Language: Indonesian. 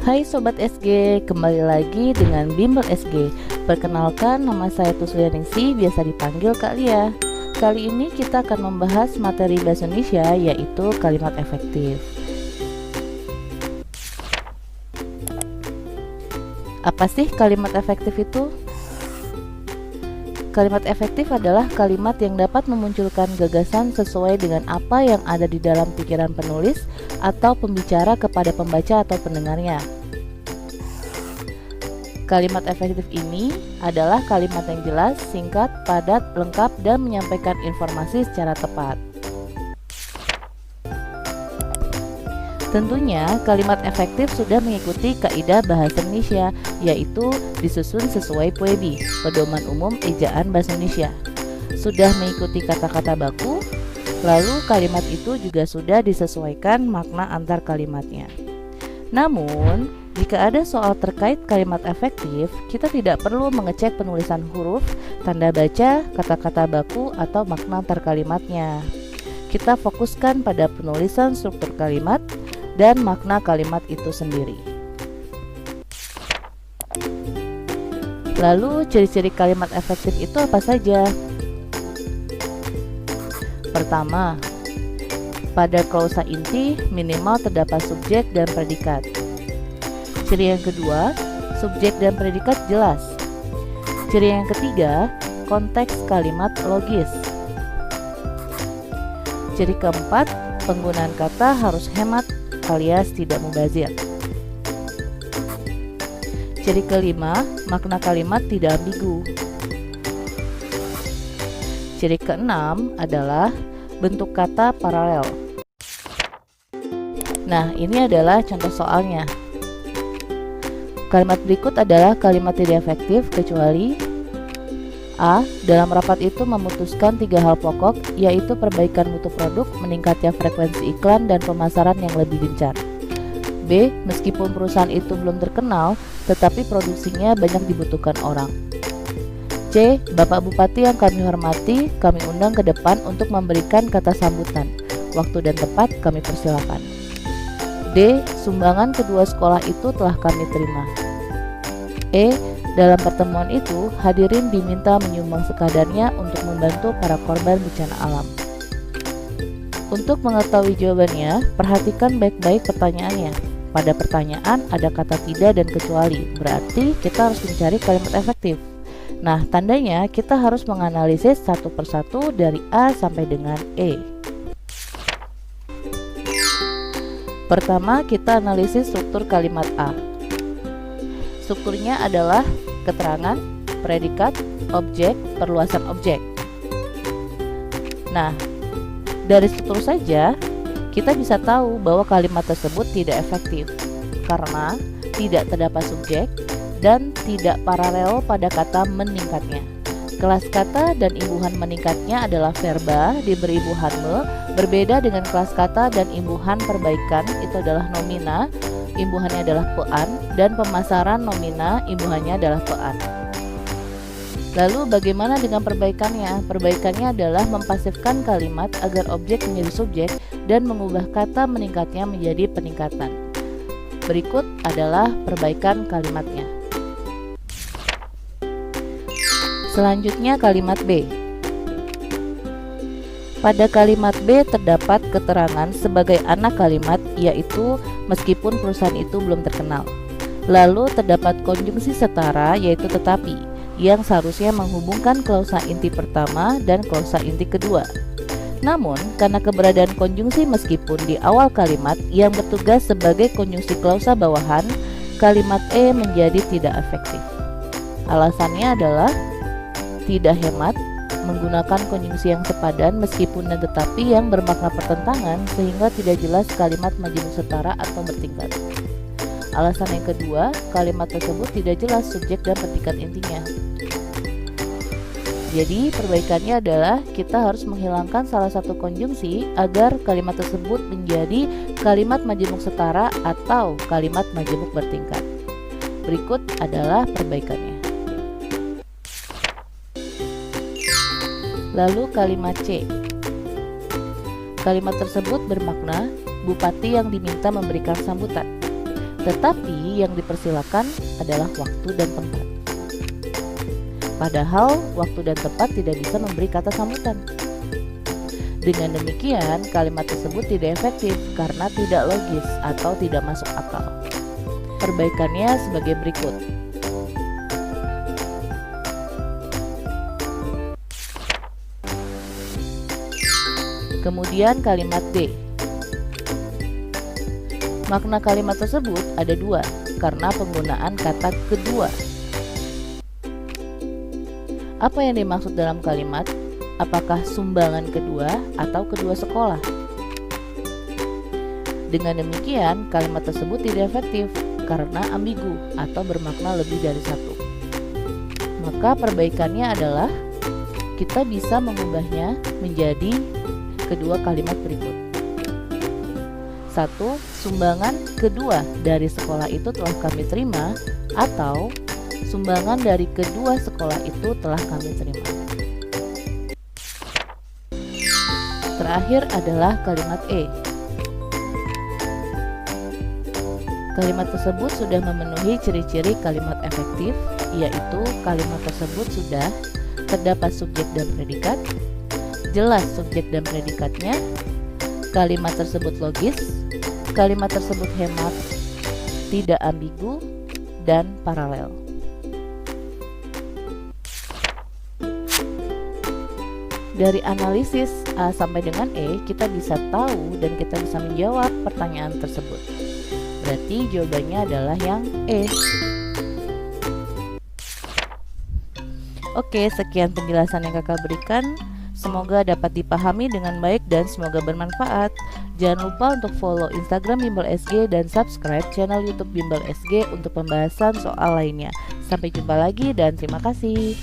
Hai Sobat SG, kembali lagi dengan Bimbel SG. Perkenalkan, nama saya Tuslianingsih, biasa dipanggil Kak Lia. Kali ini kita akan membahas materi Bahasa Indonesia, yaitu kalimat efektif. Apa sih kalimat efektif itu? Kalimat efektif adalah kalimat yang dapat memunculkan gagasan sesuai dengan apa yang ada di dalam pikiran penulis atau pembicara kepada pembaca atau pendengarnya. Kalimat efektif ini adalah kalimat yang jelas, singkat, padat, lengkap, dan menyampaikan informasi secara tepat. Tentunya, kalimat efektif sudah mengikuti kaidah bahasa Indonesia, yaitu disusun sesuai POEBI, Pedoman Umum Ejaan Bahasa Indonesia. Sudah mengikuti kata-kata baku, lalu kalimat itu juga sudah disesuaikan makna antar kalimatnya. Namun, jika ada soal terkait kalimat efektif, kita tidak perlu mengecek penulisan huruf, tanda baca, kata-kata baku, atau makna antar kalimatnya. Kita fokuskan pada penulisan struktur kalimat dan makna kalimat itu sendiri. Lalu, ciri-ciri kalimat efektif itu apa saja? Pertama, pada klausa inti minimal terdapat subjek dan predikat. Ciri yang kedua, subjek dan predikat jelas. Ciri yang ketiga, konteks kalimat logis. Ciri keempat, penggunaan kata harus hemat alias tidak mubazir. Ciri kelima, makna kalimat tidak ambigu. Ciri keenam adalah bentuk kata paralel. Nah, ini adalah contoh soalnya. Kalimat berikut adalah kalimat tidak efektif kecuali A. Dalam rapat itu memutuskan 3 hal pokok, yaitu perbaikan mutu produk, meningkatnya frekuensi iklan, dan pemasaran yang lebih gencar. B. Meskipun perusahaan itu belum terkenal, tetapi produksinya banyak dibutuhkan orang. C. Bapak Bupati yang kami hormati, kami undang ke depan untuk memberikan kata sambutan. Waktu dan tempat kami persilakan. D. Sumbangan kedua sekolah itu telah kami terima. E. Dalam pertemuan itu, hadirin diminta menyumbang sekadarnya untuk membantu para korban bencana alam. Untuk mengetahui jawabannya, perhatikan baik-baik pertanyaannya. Pada pertanyaan ada kata tidak dan kecuali, berarti kita harus mencari kalimat efektif. Nah, tandanya kita harus menganalisis satu persatu dari A sampai dengan E. Pertama, kita analisis struktur kalimat A. Strukturnya adalah keterangan, predikat, objek, perluasan objek. Nah, dari struktur saja kita bisa tahu bahwa kalimat tersebut tidak efektif karena tidak terdapat subjek dan tidak paralel pada kata meningkatnya. Kelas kata dan imbuhan meningkatnya adalah verba diberi imbuhan me, berbeda dengan kelas kata dan imbuhan perbaikan itu adalah nomina, imbuhannya adalah pean, dan pemasaran nomina, imbuhannya adalah pean. Lalu bagaimana dengan perbaikannya? Perbaikannya adalah mempasifkan kalimat agar objek menjadi subjek dan mengubah kata meningkatnya menjadi peningkatan. Berikut adalah perbaikan kalimatnya. Selanjutnya kalimat B. Pada kalimat B terdapat keterangan sebagai anak kalimat, yaitu meskipun perusahaan itu belum terkenal. Lalu terdapat konjungsi setara, yaitu tetapi, yang seharusnya menghubungkan klausa inti pertama dan klausa inti kedua. Namun, karena keberadaan konjungsi meskipun di awal kalimat yang bertugas sebagai konjungsi klausa bawahan, kalimat E menjadi tidak efektif. Alasannya adalah tidak hemat, menggunakan konjungsi yang sepadan meskipun dan tetapi yang bermakna pertentangan sehingga tidak jelas kalimat majemuk setara atau bertingkat. Alasan yang kedua, kalimat tersebut tidak jelas subjek dan predikat intinya. Jadi perbaikannya adalah kita harus menghilangkan salah satu konjungsi agar kalimat tersebut menjadi kalimat majemuk setara atau kalimat majemuk bertingkat. Berikut adalah perbaikannya. Lalu kalimat C. Kalimat tersebut bermakna bupati yang diminta memberikan sambutan. Tetapi yang dipersilakan adalah waktu dan tempat. Padahal waktu dan tempat tidak bisa memberi kata sambutan. Dengan demikian, kalimat tersebut tidak efektif karena tidak logis atau tidak masuk akal. Perbaikannya sebagai berikut. Kemudian kalimat D. Makna kalimat tersebut ada dua karena penggunaan kata kedua. Apa yang dimaksud dalam kalimat? Apakah sumbangan kedua atau kedua sekolah? Dengan demikian, kalimat tersebut tidak efektif karena ambigu atau bermakna lebih dari satu. Maka perbaikannya adalah kita bisa mengubahnya menjadi kedua kalimat berikut. 1. Sumbangan kedua dari sekolah itu telah kami terima, atau sumbangan dari kedua sekolah itu telah kami terima. Terakhir adalah kalimat E. Kalimat tersebut sudah memenuhi ciri-ciri kalimat efektif, yaitu kalimat tersebut sudah terdapat subjek dan predikat, jelas subjek dan predikatnya, kalimat tersebut logis, kalimat tersebut hemat, tidak ambigu, dan paralel. Dari analisis A sampai dengan E, kita bisa tahu dan kita bisa menjawab pertanyaan tersebut. Berarti jawabannya adalah yang E. Oke, sekian penjelasan yang kakak berikan. Semoga dapat dipahami dengan baik dan semoga bermanfaat. Jangan lupa untuk follow Instagram Bimbel SG dan subscribe channel YouTube Bimbel SG untuk pembahasan soal lainnya. Sampai jumpa lagi dan terima kasih.